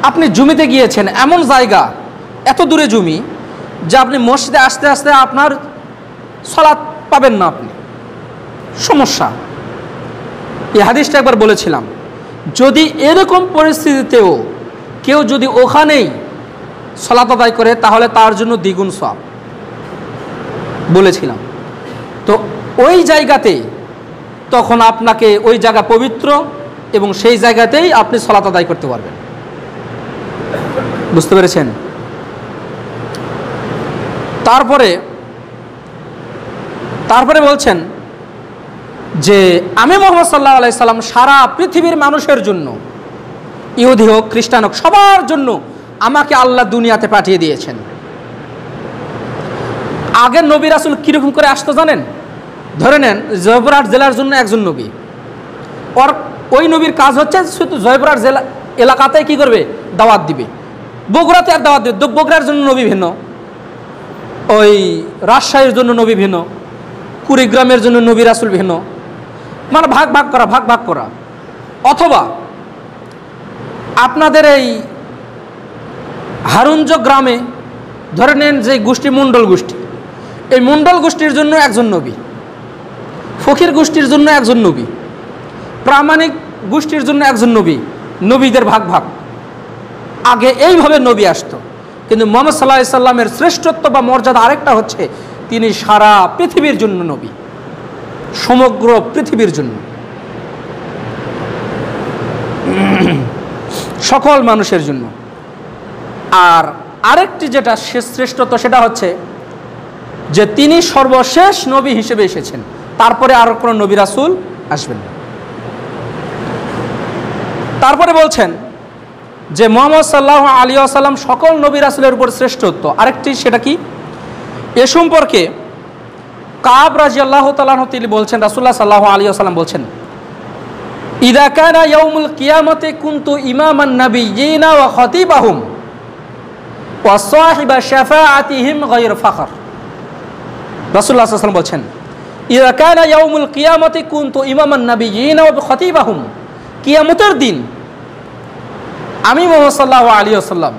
আপনি জমিতে গিয়েছেন, এমন জায়গা, এত দূরে জমি যে আপনি মসজিদে আসতে আসতে আপনার সলাত পাবেন না, আপনি সমস্যা। এই হাদিসটা একবার বলেছিলাম, যদি এরকম পরিস্থিতিতেও কেউ যদি ওখানেই সলাত আদায় করে তাহলে তার জন্য দ্বিগুণ সওয়াব বলেছিলাম। তো ওই জায়গাতেই তখন আপনাকে, ওই জায়গা পবিত্র এবং সেই জায়গাতেই আপনি সলাত আদায় করতে পারবেন। বুঝতে পেরেছেন? তারপরে বলছেন যে আমি মুহাম্মদ সাল্লাল্লাহু আলাইহি সাল্লাম সারা পৃথিবীর মানুষের জন্য, ইহুদি হোক, খ্রিস্টান হোক, সবার জন্য আমাকে আল্লাহ দুনিয়াতে পাঠিয়ে দিয়েছেন। আগের নবী রাসূল কীরকম করে আসতো জানেন? ধরে নেন জয়পুরহাট জেলার জন্য একজন নবী, ওই নবীর কাজ হচ্ছে শুধু জয়পুরহাট জেলা এলাকাতে কি করবে? দাওয়াত দিবে। বগুড়াতে আর দাওয়াত দিবে, বগুড়ার জন্য নবী ভিন্ন, ওই রাজশাহীর জন্য নবী ভিন্ন, কুড়িগ্রামের জন্য নবী রাসূল ভিন্ন, মানে ভাগ ভাগ করা। অথবা আপনাদের এই হারুঞ্জ গ্রামে ধরে নেন যে গোষ্ঠী মণ্ডল গোষ্ঠী, এই মণ্ডল গোষ্ঠীর জন্য একজন নবী, ফকির গোষ্ঠীর জন্য একজন নবী, প্রামাণিক গোষ্ঠীর জন্য একজন নবী, নবীদের ভাগ ভাগ। আগে এইভাবে নবী আসতো। কিন্তু মুহাম্মদ সাল্লাল্লাহু আলাইহি সাল্লামের শ্রেষ্ঠত্ব বা মর্যাদা আরেকটা হচ্ছে, তিনি সারা পৃথিবীর জন্য নবী, সমগ্র পৃথিবীর জন্য, সকল মানুষের জন্য। আর আরেকটি যেটা শ্রেষ্ঠত্ব, সেটা হচ্ছে যে তিনি সর্বশেষ নবী হিসেবে এসেছেন, তারপরে আর কোনো নবী রাসূল আসবেন না। তারপরে বলছেন যে মুহাম্মদ সাল্লাল্লাহু আলাইহি ওয়াসাল্লাম সকল নবী রাসূলের উপর শ্রেষ্ঠত্ব। আরেকটি সেটা কি? এ সম্পর্কে কাব রাদিয়াল্লাহু তাআলা আনহু তিনি বলছেন, রাসূলুল্লাহ সাল্লাল্লাহু আলাইহি ওয়াসাল্লাম বলছেন, ইযা কানা ইয়াউমুল কিয়ামাতি কুনতু ইমামান নাবিয়্যিনা ওয়া খাতিবাহুম ওয়া সাহিবা শাফাআতিহিম গায়র ফাখর। রাসূলুল্লাহ সাল্লাল্লাহু আলাইহি ওয়াসাল্লাম বলছেন, ইযা কানা ইয়াউমুল কিয়ামাতি কুনতু ইমামান নাবিয়্যিনা ওয়া খাতিবাহুম, কিয়ামতের দিন আমি মুহাম্মদ সাল্লাল্লাহু আলাইহি ওয়াসাল্লাম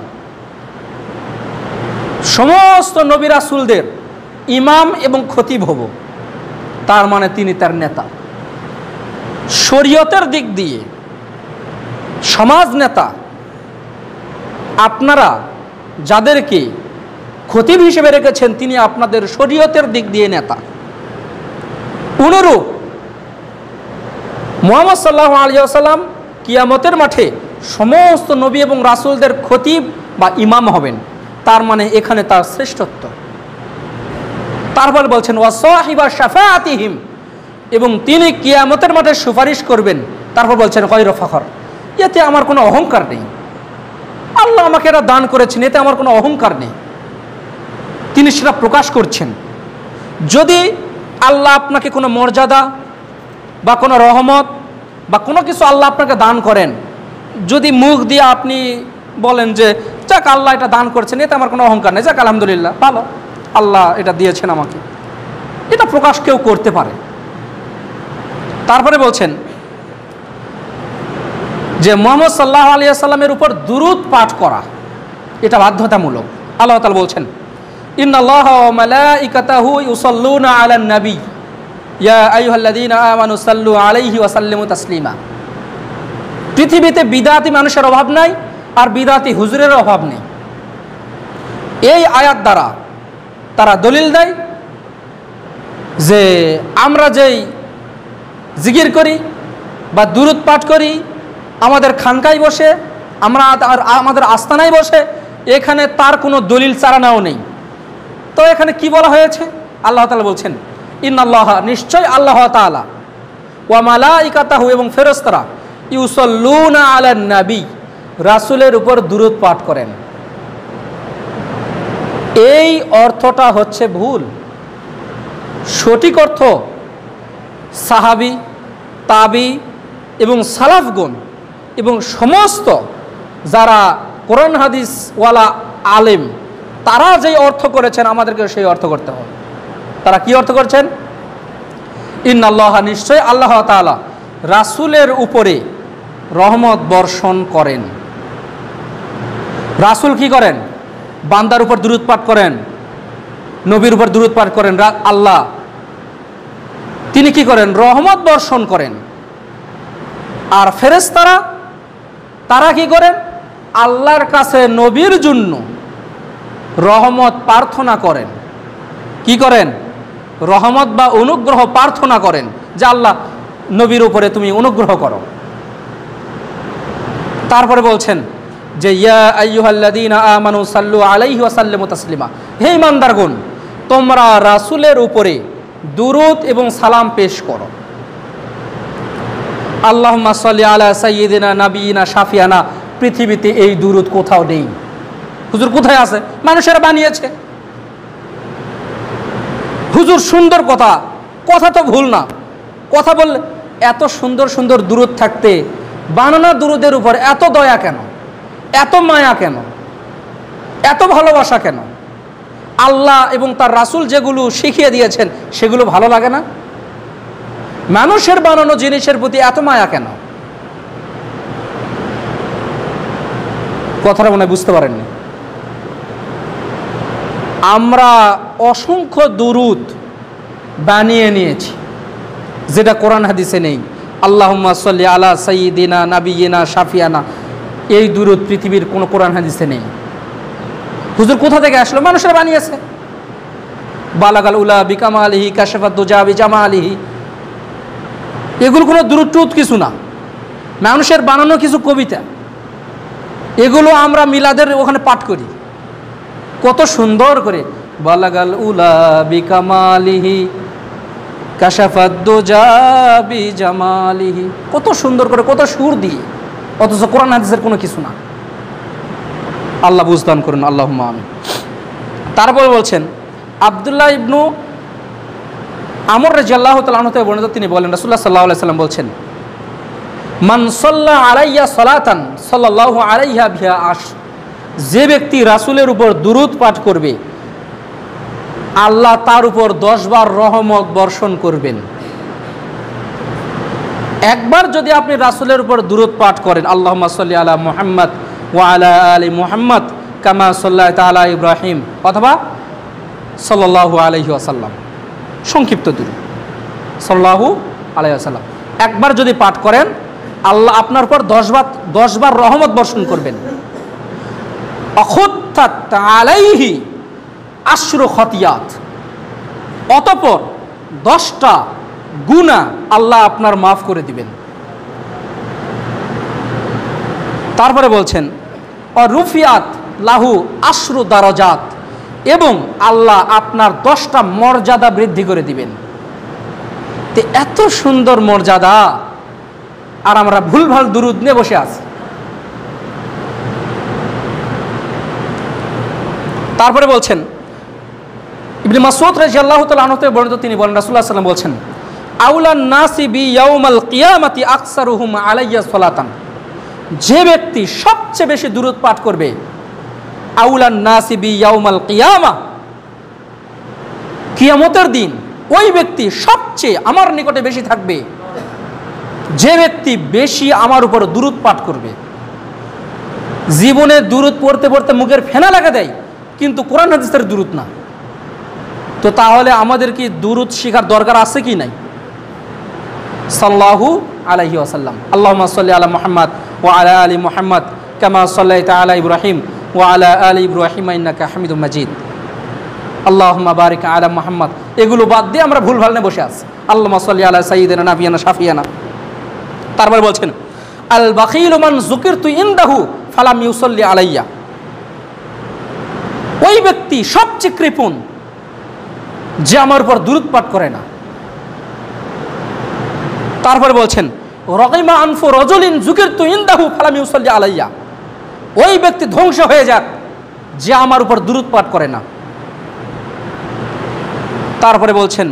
সমস্ত নবী রাসূলদের ইমাম এবং খতিব হব। তার মানে তিনি তার নেতা, শরীয়তের দিক দিয়ে সমাজ নেতা। আপনারা যাদেরকে খতিব হিসেবে রেখেছেন তিনি আপনাদের শরীয়তের দিক দিয়ে নেতা। অনুরূপ মুহাম্মদ সাল্লাল্লাহু আলাইহি ওয়াসাল্লাম কিয়ামতের মাঠে সমস্ত নবী এবং রাসূলদের খতিব বা ইমাম হবেন। তার মানে এখানে তার শ্রেষ্ঠত্ব। তারপর বলছেন ওয়া সাহিবা শাফাআতিহিম, এবং তিনি কিয়ামতের মাঠে সুপারিশ করবেন। তারপর বলছেন গায়র ফাখর, এতে আমার কোনো অহংকার নেই, আল্লাহ আমাকে এটা দান করেছেন, এতে আমার কোনো অহংকার নেই। তিনি সেটা প্রকাশ করছেন। যদি আল্লাহ আপনাকে কোনো মর্যাদা বা কোনো রহমত বা কোনো কিছু আল্লাহ আপনাকে দান করেন, যদি মুখ দিয়ে আপনি বলেন যে যাক আল্লাহ এটা দান করেছেন, এতে আমার কোনো অহংকার নেই, যাক আলহামদুলিল্লাহ ভালো আল্লাহ এটা দিয়েছেন আমাকে, এটা প্রকাশ কেউ করতে পারে। তারপরে বলছেন যে মুহাম্মদ সাল্লাল্লাহু আলাইহি ওয়াসাল্লামের উপর দুরূদ পাঠ করা এটা বাধ্যতামূলক। আল্লাহ তাআলা বলছেন ইন্নাল্লাহা ওয়া মালাইকাতাহু ইউসাল্লুনা আলান নবী ইয়া আইয়ুহাল্লাযীনা আমানু সাল্লু আলাইহি ওয়া সাল্লিমু তাসলিমা। পৃথিবীতে বিদআতি মানুষের অভাব নাই আর বিদআতি হুজুরের অভাব নেই। এই আয়াত দ্বারা তারা দলিল দেয় যে আমরা যেই জিকির করি বা দুরূদ পাঠ করি আমাদের খানকায় বসে, আমরা আমাদের আস্তানায় বসে, এখানে তার কোনো দলিল চারানাও নেই। তো এখানে কি বলা হয়েছে? আল্লাহ তাআলা বলছেন ইন্নাল্লাহ, নিশ্চয় আল্লাহ তাআলা, ওয়া মালাইকাতাহু, এবং ফেরেশতারা, ইউসাল্লুনা আলান নবী, রাসূলের উপর দুরূদ পাঠ করেন। এই অর্থটা হচ্ছে ভুল। সঠিক অর্থ সাহাবী, তাবি এবং সালাফগণ এবং সমস্ত যারা কোরআন হাদিস ওয়ালা আলেম তারা যেই অর্থ করেছেন আমাদেরকে সেই অর্থ করতে হবে। তারা কি অর্থ করছেন? ইন্নাল্লাহ, নিশ্চয় আল্লাহ তাআলা রাসূলের উপরে রহমত বর্ষণ করেন। রাসূল কি করেন? বান্দার উপর দুরূদ পাঠ করেন, নবীর উপর দুরূদ পাঠ করেন। আল্লাহ তিনি কি করেন? রহমত বর্ষণ করেন। আর ফেরেশতারা তারা কি করেন? আল্লাহর কাছে নবীর জন্য রহমত প্রার্থনা করেন। কি করেন? রহমত বা অনুগ্রহ প্রার্থনা করেন যে আল্লাহ নবীর উপরে তুমি অনুগ্রহ করো। তারপরে বলছেন যে ইয়া আইয়ুহাল্লাযীনা আমানু সাল্লু আলাইহি ওয়া সাল্লিমু তাসলিমা, হে ঈমানদারগণ তোমরা রাসূলের উপরে দুরূদ এবং সালাম পেশ করো। আল্লাহুম্মা সাল্লি আলা সাইয়্যিদিনা নাবিয়িনা শাফিয়ানা, পৃথিবীতে এই দুরূদ কোথাও নেই। হুজুর কোথায় আছে? মানুষেরা বানিয়েছে। হুজুর সুন্দর কথা, কথা তো ভুল না, কথা বললে এত সুন্দর সুন্দর দুরূদ থাকতে বানানো দুরূদের উপর এত দয়া কেন, এত মায়া কেন, এত ভালোবাসা কেন? আল্লাহ এবং তার রাসূল যেগুলো শিখিয়ে দিয়েছেন সেগুলো ভালো লাগে না? মানুষের বানানো জিনিসের প্রতি এত মায়া কেন? কথাটা মনে বুঝতে পারেননি। আমরা অসংখ্য দুরূদ বানিয়ে নিয়েছি যেটা কোরআন হাদিসে নেই। আল্লাহুম্মা সাল্লি আলা সাইয়্যিদিনা নাবিয়িনা শাফিয়ানা, এই দুরূদ পৃথিবীর কোনো কোরআন হাদিসে নেই। হুজুর কোথা থেকে আসলো? মানুষেরা বানিয়েছে। বালাগাল উলা বিকামালিহি কাশাফাদ দুজা বিজামালিহি, এগুলো কোনো দুরূদ টুত কিছু না, মানুষের বানানো কিছু কবিতা। এগুলো আমরা মিলাদের ওখানে পাঠ করি কত সুন্দর করে, বালাগাল উলা বিকামালিহি কাশাফাদ দুজা বিজামালিহি, কত সুন্দর করে, কত সুর দিয়ে, অথচ কোরআন হাদিসের কোনো কিছু না। আল্লাহ বুঝদান করুন, আল্লাহুম্মা আমিন। তারপর বলছেন আব্দুল্লাহ ইবনু আমর রাদিয়াল্লাহু তাআলা আনহু থেকে বর্ণিত, তিনি বলেন রাসূলুল্লাহ সাল্লাল্লাহু আলাইহি ওয়াসাল্লাম বলছেন মান সাল্লা আলাইয়া সালাতান সাল্লাল্লাহু আলাইহা বিহা আশ, যে ব্যক্তি রাসূলের উপর দুরূদ পাঠ করবে আল্লাহ তার উপর 10 বার রহমত বর্ষণ করবেন। একবার যদি আপনি রাসূলের উপর দুরূদ পাঠ করেন, আল্লাহুম্মা সাল্লি আলা মুহাম্মদ ওয়া আলা আলি মুহাম্মদ কামা সাল্লাইতা আলা ইব্রাহিম, অথবা সাল্লাল্লাহু আলাইহি ওয়াসাল্লাম, সংক্ষিপ্ত দুরূদ সাল্লাল্লাহু আলাইহি ওয়াসাল্লাম, একবার যদি পাঠ করেন আল্লাহ আপনার উপর 10 বার রহমত বর্ষণ করবেন। অখুত্তাত আলাইহি আশরু খতিয়াত, অতঃপর 10টা গুনাহ আল্লাহ আপনার মাফ করে দিবেন। তারপরে বলছেন রুফিয়াত লাহু আশরু দারাজাত, এবং আল্লাহ আপনার 10টা মর্যাদা বৃদ্ধি করে দিবেন। তো এত সুন্দর মর্যাদা, আর আমরা ভুলভাল দুরূদ নিয়ে বসে আছি। তারপরে বলছেন ইবনে মাসউদ রাদিয়াল্লাহু তাআলা আনহু থেকে বর্ণিত, তিনি বলেন রাসূলুল্লাহ সাল্লাল্লাহু আলাইহি ওয়াসাল্লাম বলছেন, আউলান নাসি বি ইয়াউমাল কিয়ামাতি আকসারুহুম আলাইয়া সালাতান, যে ব্যক্তি সবচেয়ে বেশি দুরূদ পাঠ করবে, আউলান নাসি বি ইয়াউমাল কিয়ামা, কিয়ামতের দিন ওই ব্যক্তি সবচেয়ে আমার নিকটে বেশি থাকবে যে ব্যক্তি বেশি আমার উপর দুরূদ পাঠ করবে। জীবনে দুরূদ পড়তে পড়তে মুখের ফেনা লাগা দেয়, কিন্তু কোরআন হাদিসের দুরূদ না। তো তাহলে আমাদের কি দুরূদ শিখার দরকার আছে কি নাই? সাল্লাল্লাহু আলাইহি ওয়াসাল্লাম, আল্লাহুম্মা সাল্লি আলা মুহাম্মাদ ওয়া আলা আলি মুহাম্মাদ কামা সাল্লাইতা আলা ইব্রাহিম ওয়া আলা আলি ইব্রাহিম ইন্নাকা হামিদুম মাজিদ, আল্লাহুম্মা বারিক আলা মুহাম্মাদ। এগুলো বাদ দিয়ে আমরা ভুল ভাল নিয়ে বসে আছি। আল্লাহুম্মা সাল্লি আলা সাইয়্যিদিনা নাবিয়ানা শাফিয়ানা। তারপর বলছেন, আল বাখিলু মান যুকিরতু ইনদাহু ফালাম ইউসাল্লি আলাইয়া, ওই ব্যক্তি সবচেয়ে কৃপণ যে আমার উপর দুরূদ পাঠ করে না। তারপরে বলছেন, রাগিমা আনফু রাজুলিন যুকিরতু ইনদাহু ফালাম ইউসাল্লি আলাইয়া, ওই ব্যক্তি ধ্বংস হয়ে যাক যে আমার উপর দুরূদ পাঠ করে না। তারপরে বলছেন,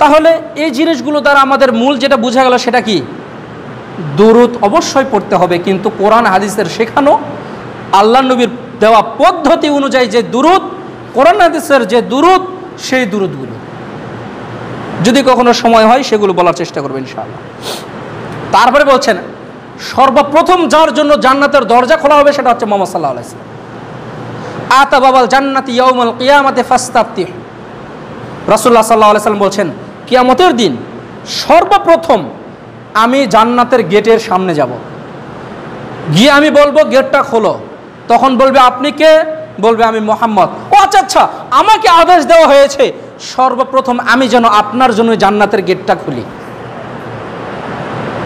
তাহলে এই জিনিসগুলো দ্বারা আমাদের মূল যেটা বোঝা গেল সেটা কি? দুরূদ অবশ্যই পড়তে হবে, কিন্তু কোরআন হাদিসের শেখানো আল্লাহ নবীর দেওয়া পদ্ধতি অনুযায়ী যে দুরূদ, কোরআন হাদিসের যে দুরূদ, সেই দুরূদগুলো যদি কখনো সময় হয় সেগুলো বলার চেষ্টা করবে ইনশাআল্লাহ। তারপরে বলছেন, সর্বপ্রথম যার জন্য জান্নাতের দরজা খোলা হবে সেটা হচ্ছে মুহাম্মদ সাল্লাল্লাহু আলাইহি ওয়াসাল্লাম। আতা বাবাল জান্নাতি ইয়াউমাল কিয়ামাতি ফাস্তাফতিহ, রাসূলুল্লাহ সাল্লাল্লাহু আলাইহি ওয়াসাল্লাম বলছেন, কিয়ামতের দিন সর্বপ্রথম আমি জান্নাতের গেটের সামনে যাব, গিয়ে আমি বলবো গেটটা খোলো। তখন বলবে আপনি কে? বলবে আমি মুহাম্মদ। ও আচ্ছা আচ্ছা, আমাকে আদেশ দেওয়া হয়েছে সর্বপ্রথম আমি যেন আপনার জন্য জান্নাতের গেটটা খুলি।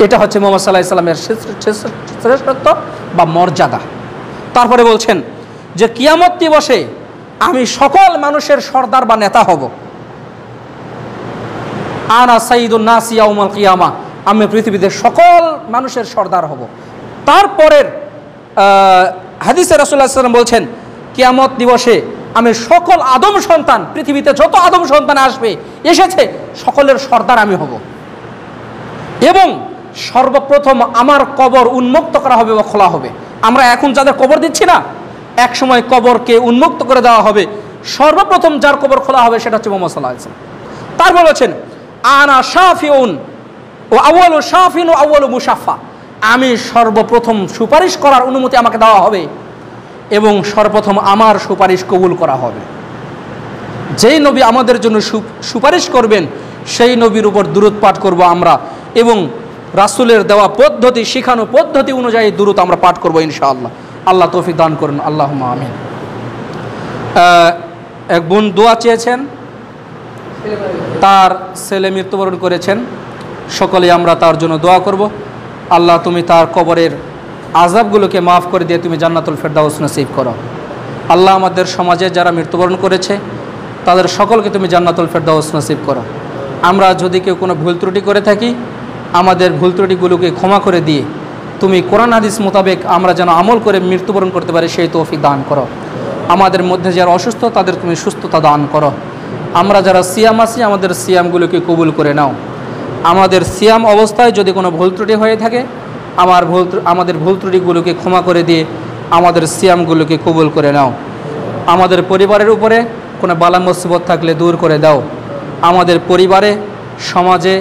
এটা হচ্ছে মুহাম্মদ সাল্লাল্লাহু আলাইহি ওয়াসাল্লামের শ্রেষ্ঠত্ব বা মর্যাদা। তারপরে বলছেন যে কিয়ামত দিবসে আমি সকল মানুষের সর্দার বা নেতা হব। আনা সাইয়্যিদুন নাসি ইয়াউমাল কিয়ামা, আমি পৃথিবীতে সকল মানুষের সর্দার হব। তারপরের হাদিসে রাসূলুল্লাহ সাল্লাল্লাহু আলাইহি ওয়াসাল্লাম বলছেন, কিয়ামত দিবসে আমি সকল আদম সন্তান, পৃথিবীতে যত আদম সন্তান আসবে এসেছে সকলের সর্দার আমি হব, এবং সর্বপ্রথম আমার কবর উন্মুক্ত করা হবে বা খোলা হবে। আমরা এখন যাদের কবর দিচ্ছি না, এক সময় কবরকে উন্মুক্ত করে দেওয়া হবে, সর্বপ্রথম যার কবর খোলা হবে সেটা হচ্ছে মুহাম্মদ সাল্লাল্লাহু আলাইহি ওয়াসাল্লাম। তারপর বলেছেন, আনা শাফিউন ও আউয়ালু শাফিন ও আউয়ালু মুশাফা, আমি সর্বপ্রথম সুপারিশ করার অনুমতি আমাকে দেওয়া হবে এবং সর্বপ্রথম আমার সুপারিশ কবুল করা হবে। যেই নবী আমাদের জন্য সুপারিশ করবেন সেই নবীর উপর দুরূদ পাঠ করব আমরা, এবং রাসূলের দেওয়া পদ্ধতি, শিখানো পদ্ধতি অনুযায়ী দুরূদ আমরা পাঠ করব ইনশাআল্লাহ। আল্লাহ তৌফিক দান করুন, আল্লাহুম্মা আমিন। এক বোন দোয়া চেয়েছেন, তার ছেলে মৃত্যুবরণ করেছেন, সকলে আমরা তার জন্য দোয়া করব। আল্লাহ তুমি তার কবরের আযাবগুলোকে মাফ করে দিয়ে তুমি জান্নাতুল ফেরদাউস নসিব করো। আল্লাহ আমাদের সমাজে যারা মৃত্যুবরণ করেছে তাদের সকলকে তুমি জান্নাতুল ফেরদাউস নসিব করো। আমরা যদি কেউ কোনো ভুল ত্রুটি করে থাকি, আমাদের ভুল ত্রুটিগুলোকে ক্ষমা করে দিয়ে তুমি কোরআন হাদিস মোতাবেক আমরা যেন আমল করে মৃত্যুবরণ করতে পারি সেই তৌফিক দান করো। আমাদের মধ্যে যারা অসুস্থ তাদের তুমি সুস্থতা দান করো। আমরা যারা সিয়াম আছি আমাদের সিয়ামগুলোকে কবুল করে নাও। আমাদের সিয়াম অবস্থায় যদি কোনো ভুল ত্রুটি হয়ে থাকে আমাদের ভুল ত্রুটিগুলোকে ক্ষমা করে দিয়ে আমাদের সিয়ামগুলোকে কবুল করে নাও। আমাদের পরিবারের উপরে কোনো বালা মুসিবত থাকলে দূর করে দাও। আমাদের পরিবারে, সমাজে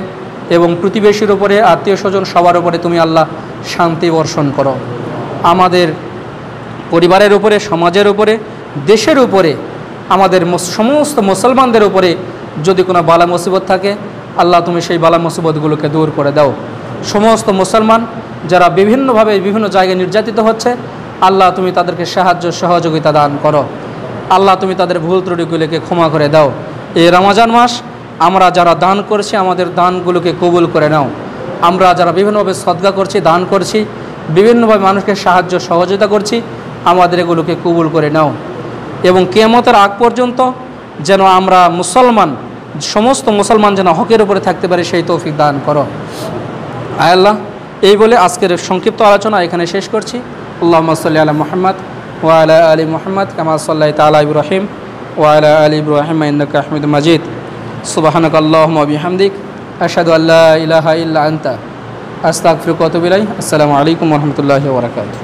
এবং প্রতিবেশীর উপরে, আত্মীয় স্বজন সবার উপরে তুমি আল্লাহ শান্তি বর্ষণ করো। আমাদের পরিবারের উপরে, সমাজের উপরে, দেশের উপরে, আমাদের সমস্ত মুসলমানদের উপরে যদি কোনো বালা মুসিবত থাকে আল্লাহ তুমি সেই বালা মুসিবতগুলোকে দূর করে দাও। সমস্ত মুসলমান যারা বিভিন্নভাবে বিভিন্ন জায়গায় নির্যাতিত হচ্ছে আল্লাহ তুমি তাদেরকে সাহায্য সহযোগিতা দান করো। আল্লাহ তুমি তাদের ভুল ত্রুটিগুলোকে ক্ষমা করে দাও। এই রমজান মাস আমরা যারা দান করছি আমাদের দানগুলোকে কবুল করে নাও। আমরা যারা বিভিন্নভাবে সদকা করছি, দান করছি, বিভিন্নভাবে মানুষকে সাহায্য সহযোগিতা করছি, আমাদের এগুলোকে কবুল করে নাও। এবং কিয়ামতের আগ পর্যন্ত যেন আমরা মুসলমান, সমস্ত মুসলমান যেন হকের উপরে থাকতে পারে সেই তৌফিক দান করো। আয় আল্লাহ, এই বলে আজকের সংক্ষিপ্ত আলোচনা এখানে শেষ করছি। আল্লাহুম্মা সাল্লি আলা মুহাম্মাদ ওয়া আলা আলি মুহাম্মাদ কামা সাল্লাইতা আলা ইব্রাহিম ওয়া আলা আলি ইব্রাহিম ইন্নাকা হামিদুম মাজিদ। সুবহানাকা আল্লাহুম্মা ওয়া বিহামদিক আশহাদু আল্লা ইলাহা ইল্লা আনতা আস্তাগফিরুকা ওয়া আতুবু ইলাইক। আসসালামু আলাইকুম ওয়া রাহমাতুল্লাহি ওয়া বারাকাতুহু।